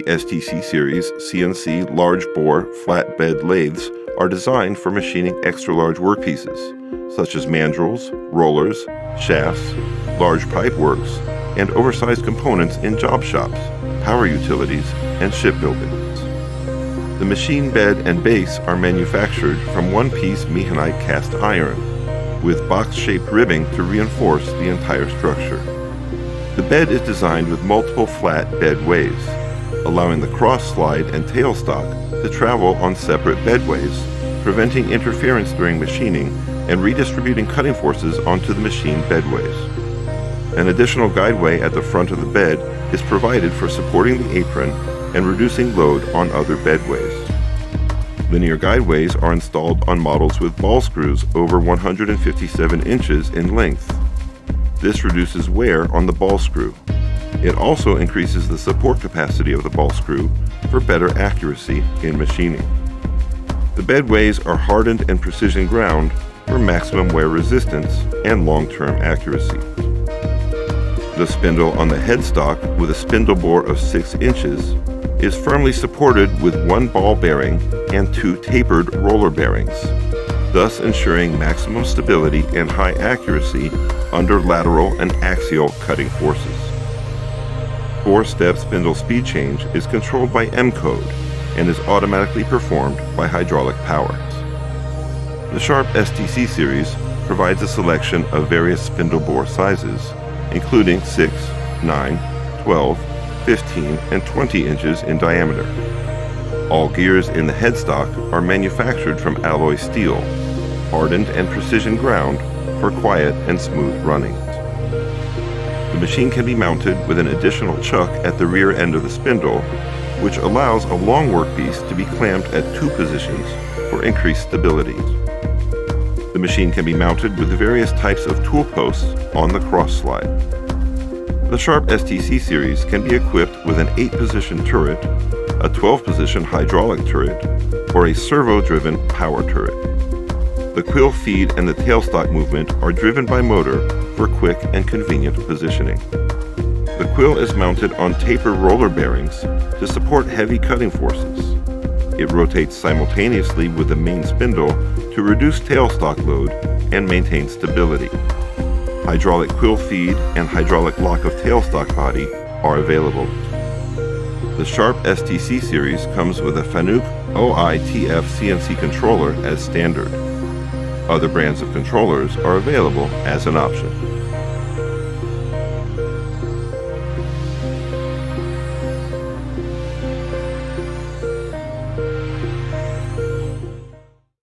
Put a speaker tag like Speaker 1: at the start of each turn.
Speaker 1: The STC series CNC large bore flatbed lathes are designed for machining extra-large workpieces, such as mandrels, rollers, shafts, large pipe works, and oversized components in job shops, power utilities, and shipbuildings. The machine bed and base are manufactured from one-piece Mehanite cast iron, with box-shaped ribbing to reinforce the entire structure. The bed is designed with multiple flat bedways, allowing the cross slide and tailstock to travel on separate bedways, preventing interference during machining and redistributing cutting forces onto the machine bedways. An additional guideway at the front of the bed is provided for supporting the apron and reducing load on other bedways. Linear guideways are installed on models with ball screws over 157 inches in length. This reduces wear on the ball screw. It also increases the support capacity of the ball screw for better accuracy in machining. The bedways are hardened and precision ground for maximum wear resistance and long-term accuracy. The spindle on the headstock, with a spindle bore of 6 inches, is firmly supported with one ball bearing and 2 tapered roller bearings, thus ensuring maximum stability and high accuracy under lateral and axial cutting forces. 4-step spindle speed change is controlled by M-code and is automatically performed by hydraulic power. The Sharp STC series provides a selection of various spindle bore sizes, including 6, 9, 12, 15, and 20 inches in diameter. All gears in the headstock are manufactured from alloy steel, hardened and precision ground for quiet and smooth running. The machine can be mounted with an additional chuck at the rear end of the spindle, which allows a long workpiece to be clamped at 2 positions for increased stability. The machine can be mounted with various types of tool posts on the cross slide. The Sharp STC series can be equipped with an 8-position turret, a 12-position hydraulic turret, or a servo-driven power turret. The quill feed and the tailstock movement are driven by motor for quick and convenient positioning. The quill is mounted on taper roller bearings to support heavy cutting forces. It rotates simultaneously with the main spindle to reduce tailstock load and maintain stability. Hydraulic quill feed and hydraulic lock of tailstock body are available. The Sharp STC series comes with a Fanuc OITF CNC controller as standard. Other brands of controllers are available as an option.